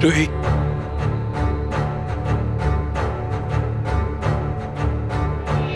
रूही,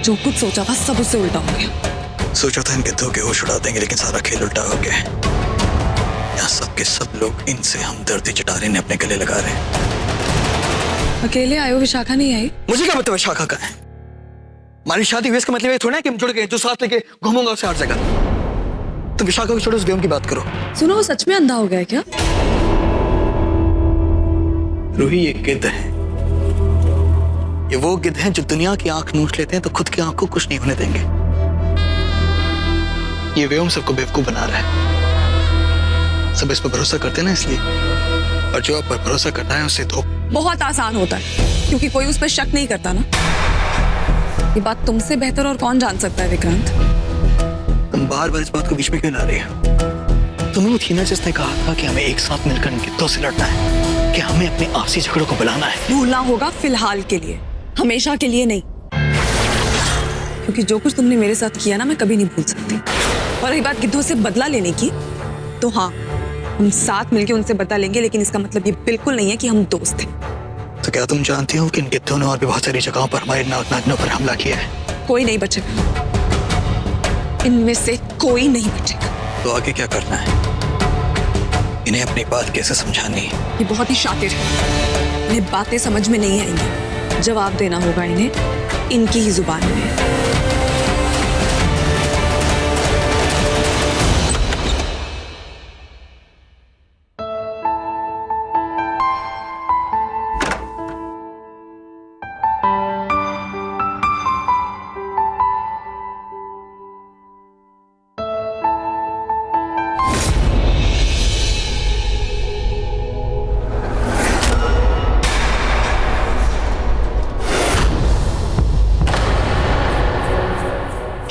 जो कुछ सोचा था सब उससे उल्टा हो गया। सोचा था इनके धोखे होश उड़ा देंगे, लेकिन सारा खेल उल्टा हो गया। यहाँ सब के सब लोग इनसे हमदर्दी जता रहे, अपने गले लगा रहे हैं। अकेले आए हो, विशाखा नहीं आई? मुझे क्या मतलब विशाखा का है? हमारी शादी हुई इसका मतलब ये थोड़ा है कि हम जुड़ गए, जो साथ लेके घूमूंगा उसे हर जगह। तुम विशाखा को छोड़ो, उस बेगम की बात करो। सुनो, वो सच में अंधा हो गया है क्या? रूही, ये गिद्ध है। ये वो गिद्ध हैं जो दुनिया की आंख नोच लेते हैं तो खुद की आंख को कुछ नहीं होने देंगे। ये बेगम सबको बेवकूफ बना रहा है। सब इस पर भरोसा करते हैं ना, इसलिए। और जो आप पर भरोसा करता है उसे तो बहुत आसान होता है, क्योंकि कोई उस पर शक नहीं करता ना। ये बात तुमसे बेहतर और कौन जान सकता है विक्रांत? तुम बार बार इस बात को बीच में क्यों ला रही हो? तुम्हें वो थी ना जिसने कहा था कि हमें एक साथ मिलकर इन गिद्धों से लड़ना है, कि हमें अपने आपसी झगड़ों को बुलाना है। भूलना होगा फिलहाल के लिए, हमेशा के लिए नहीं। क्योंकि जो कुछ तुमने मेरे साथ किया ना, मैं कभी नहीं भूल सकती। और रही बात गिद्धों से बदला लेने की, तो हाँ, हम साथ मिलकर उनसे बदला लेंगे, लेकिन इसका मतलब ये बिल्कुल नहीं है कि हम दोस्त हैं। तो क्या तुम जानती हो कि इन गिद्धों ने और भी बहुत सारी जगहों पर हमारे नाक नाचनों पर हमला किया है? कोई नहीं बचेगा, इनमें से कोई नहीं बचेगा। तो आगे क्या करना है? इन्हें अपनी बात कैसे समझानी है? ये बहुत ही शातिर है, इन्हें बातें समझ में नहीं आएंगी। जवाब देना होगा इन्हें इनकी ही जुबान में।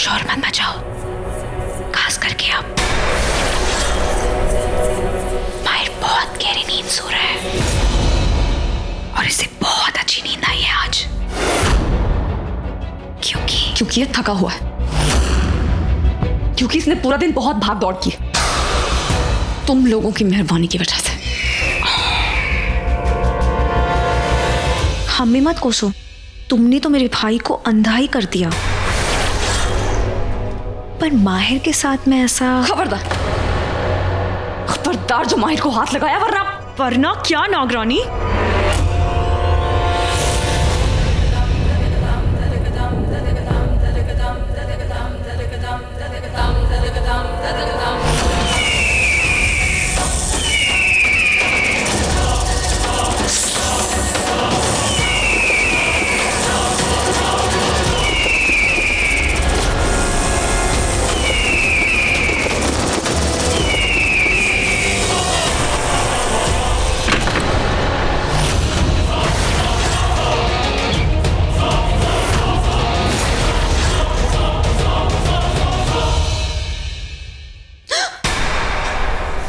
शोर मत मचाओ, खास करके आप। माहिर बहुत गहरी नींद सो रहा है और इसे बहुत अच्छी नींद आई है आज, क्योंकि ये थका हुआ है, क्योंकि इसने पूरा दिन बहुत भाग दौड़ की, तुम लोगों की मेहरबानी की वजह से। हमें मत कोसो, तुमने तो मेरे भाई को अंधा ही कर दिया। पर माहिर के साथ में ऐसा। खबरदार, खबरदार जो माहिर को हाथ लगाया, वरना क्या नागरानी?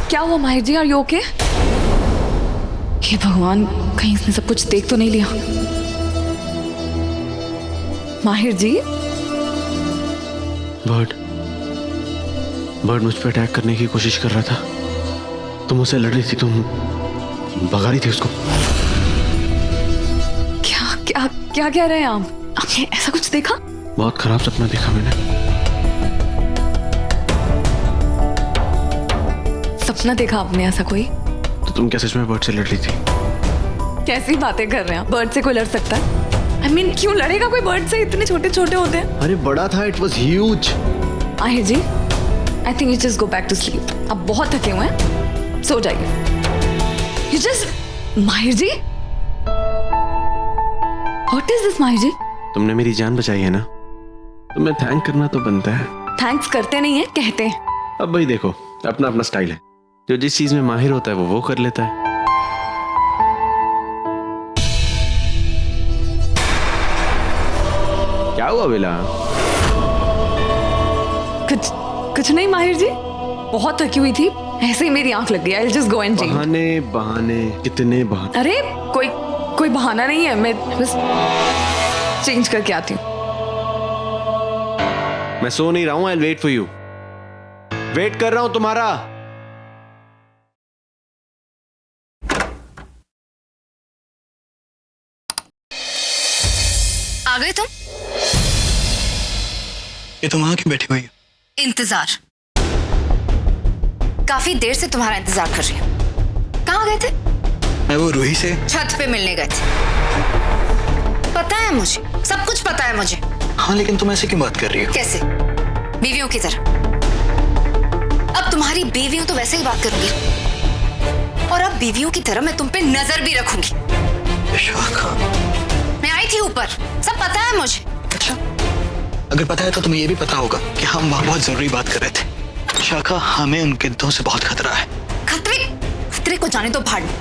क्या हुआ Mahir ji? Are you okay? हे भगवान, कहीं इसने सब कुछ देख तो नहीं लिया? माहिर जी? बर्ड मुझ पे अटैक करने की कोशिश कर रहा था। तुम उससे लड़ रही थी, तुम भगा रही थी उसको। क्या क्या क्या कह रहे हैं आप? आपने ऐसा कुछ देखा? बहुत खराब सपना देखा मैंने। सपना देखा आपने ऐसा कोई? तो तुम क्या सच में बर्ड से लड़ रही थी? कैसी बातें कर रहे हैं? बर्ड से कोई लड़ सकता है? I mean, क्यों लड़ेगा कोई बर्ड से? इतने छोटे छोटे होते हैं। अरे बड़ा था, it was huge. Mahir ji, I think you just go back to sleep. आप बहुत थके हुए हैं, सो जाइए। You just. Mahir ji, what is this? माहिर जी, तुमने मेरी जान बचाई है ना, तुम्हें थैंक करना तो बनता है। थैंक्स करते नहीं है, कहते हैं। अब भाई देखो, अपना अपना स्टाइल है। जो जिस चीज में माहिर होता है वो कर लेता है। क्या हुआ बेला? कुछ नहीं माहिर जी, बहुत थकी हुई थी, ऐसे ही मेरी आंख लग गई। I will just go and change. बहाने बहाने, कितने बहाने। अरे कोई बहाना नहीं है, मैं बस चेंज करके आती हूँ। मैं सो नहीं रहा हूं, I will wait for you. Wait कर रहा हूं तुम्हारा। आ गए तुम? ये तो वहां क्यों बैठी हुई है? इंतजार। काफी देर से तुम्हारा इंतजार कर रही हूँ। कहाँ गए थे? मैं वो रूही से छत पे मिलने गए थे। पता है मुझे, सब कुछ पता है मुझे। हाँ, लेकिन तुम ऐसे क्यों बात कर रही हो? कैसे? बीवियों की तरह। अब तुम्हारी बीवियों तो वैसे ही बात करूंगी, और अब बीवियों की तरह मैं तुम पे नजर भी रखूंगी। शाखा, मैं आई थी ऊपर, सब पता है मुझे। अच्छा, अगर पता है तो तुम्हें ये भी पता होगा कि हम वहाँ बहुत जरूरी बात कर रहे थे। शाखा, हमें उन गिद्धों से बहुत खतरा है। खतरे को जाने दो भाड़ में।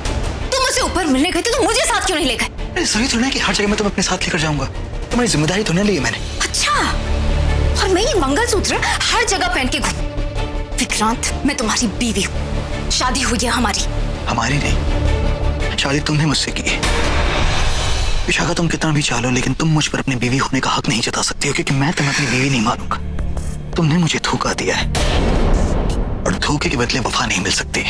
तुम मुझसे ऊपर मिलने गए थे तो मुझे साथ क्यों नहीं ले गए? जरूरी थोड़ा है कि हर जगह मैं तुम्हें अपने साथ लेकर जाऊंगा। तुम्हारी जिम्मेदारी तो नहीं ली है मैंने। अच्छा, और मैं ये मंगलसूत्र हर जगह पहन के घूमूं। विक्रांत, मैं तुम्हारी बीवी हूँ, शादी हुई है हमारी। हमारी नहीं, शादी तुमने मुझसे की है। विशाखा, तुम कितना भी चालो, लेकिन तुम मुझ पर अपनी बीवी होने का हक नहीं जता सकती हो, क्योंकि मैं तुम्हें अपनी बीवी नहीं मानूंगा। तुमने मुझे धोखा दिया है, और धोखे के बदले वफा नहीं मिल सकती।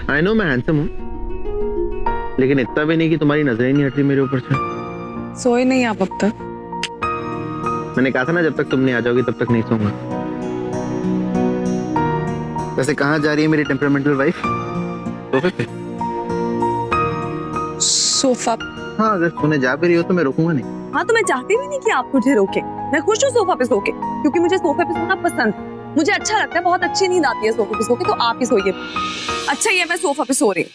आई नो मैं हैंडसम हूँ, लेकिन इतना भी नहीं कि तुम्हारी नजरें नहीं हट रही मेरे ऊपर से। सोए नहीं आप अब तक? मैंने कहा था ना, जब तक तुम नहीं आ जाओगी तब तक नहीं सोऊंगा। वैसे कहाँ जा रही है मेरी टेम्परामेंटल वाइफ? सोफे पे। सोफा? हाँ, अगर सोने जा भी रही हो तो मैं रोकूंगा नहीं। हाँ, तो मैं चाहती भी नहीं कि आप मुझे रोके। मैं खुश हूँ सोफा पे सो के, क्योंकि मुझे सोफे पे सोना पसंद है। मुझे अच्छा लगता है, बहुत अच्छी नींद आती है सोफे पे सो के, तो आप ही सोइए। अच्छा, ये मैं सोफा पे सो रही हूँ।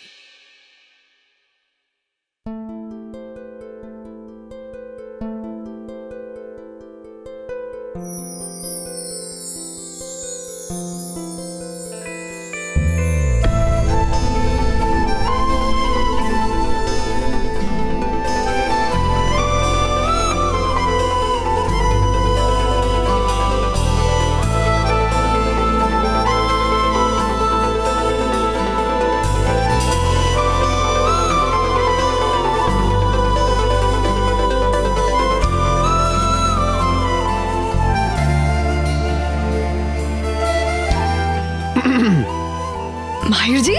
माहिर जी,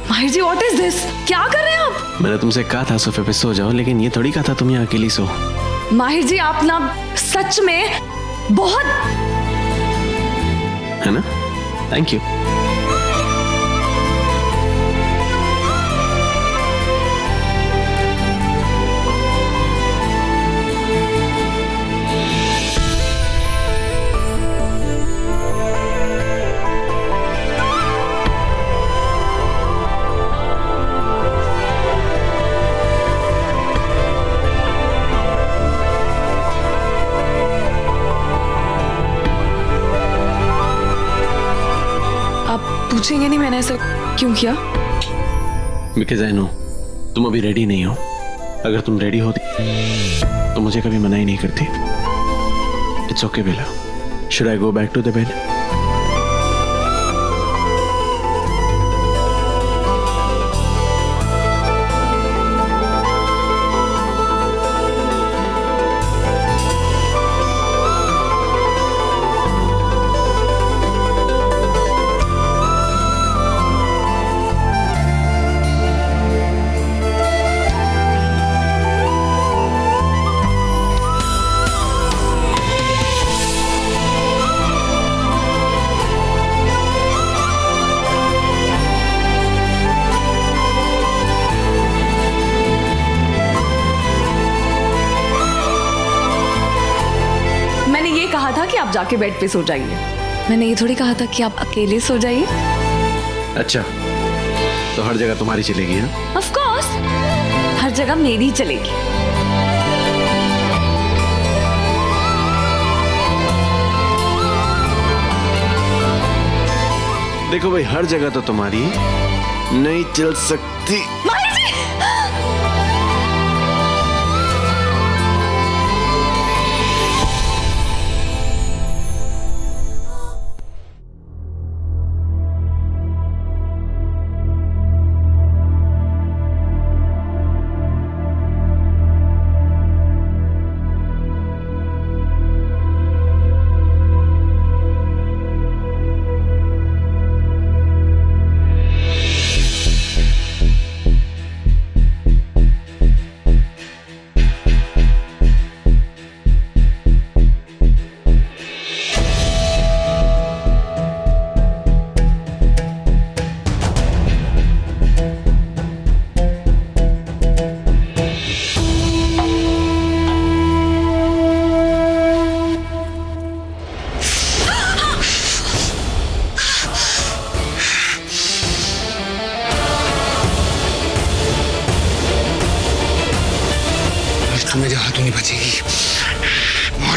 माहिर जी, व्हाट इज दिस? क्या कर रहे हैं आप? मैंने तुमसे कहा था सोफे पे सो जाओ, लेकिन ये थोड़ी कहा था तुम यहाँ अकेली सो। माहिर जी, आप ना सच में बहुत, है ना? Thank you. पूछेंगे नहीं मैंने ऐसा क्यों किया? बिकॉज आई नो तुम अभी रेडी नहीं हो। अगर तुम रेडी होती तो मुझे कभी मना ही नहीं करती। It's okay Bela, should I go back to the bed? आप जाके बेड पे सो जाइए। मैंने ये थोड़ी कहा था कि आप अकेले सो जाइए। अच्छा, तो हर जगह तुम्हारी चलेगी? हाँ, ऑफ कोर्स, हर जगह मेरी चलेगी। देखो भाई, हर जगह तो तुम्हारी नहीं चल सकती।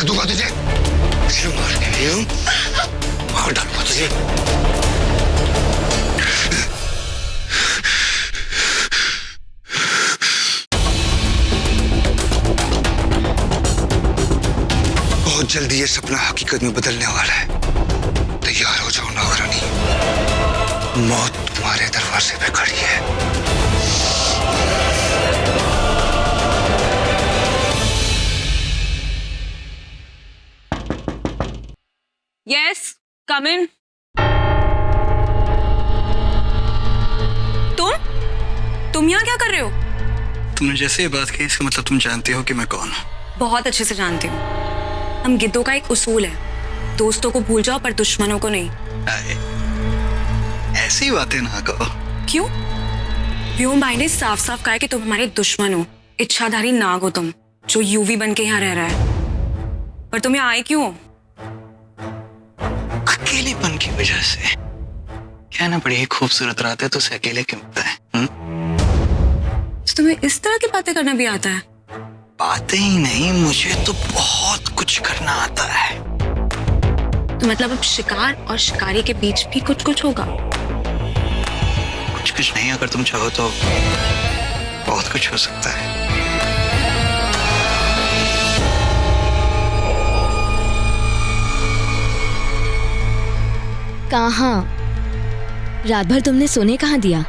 मार दूंगा तुझे, मार के आई हूँ, मार डालूंगा तुझे। बहुत जल्दी ये सपना हकीकत में बदलने वाला है। तैयार हो जाओ नागरानी, मौत तुम्हारे दरवाजे पे खड़ी है। यस, कम इन। तुम यहाँ क्या कर रहे हो? तुमने जैसे ये बात कही इसका मतलब तुम जानती हो कि मैं कौन हूँ। बहुत अच्छे से जानती हूँ। हम गिद्धों का एक उसूल है, दोस्तों को भूल जाओ पर दुश्मनों को नहीं। ऐसी बातें ना कहो। क्यों? व्योम भाई ने साफ साफ कहा है कि तुम हमारे दुश्मन हो, इच्छाधारी नाग हो तुम, जो यूवी बन के यहाँ रह रहा है। पर तुम यहाँ आए क्यों? अकेलेपन की वजह से। क्या ना बड़ी खूबसूरत रात है तो उसे अकेले क्यों होता है? तो तुम्हें इस तरह की बातें करना भी आता है? बातें ही नहीं, मुझे तो बहुत कुछ करना आता है। तो मतलब अब शिकार और शिकारी के बीच भी कुछ कुछ होगा? कुछ कुछ नहीं, अगर तुम चाहो तो बहुत कुछ हो सकता है। कहाँ? रात भर तुमने सोने कहाँ दिया?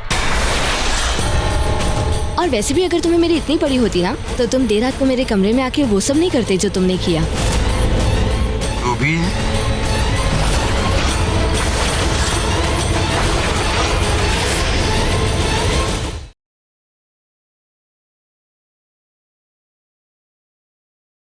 और वैसे भी अगर तुम्हें मेरी इतनी पड़ी होती ना, तो तुम देर रात को मेरे कमरे में आके वो सब नहीं करते जो तुमने किया। वो भी है।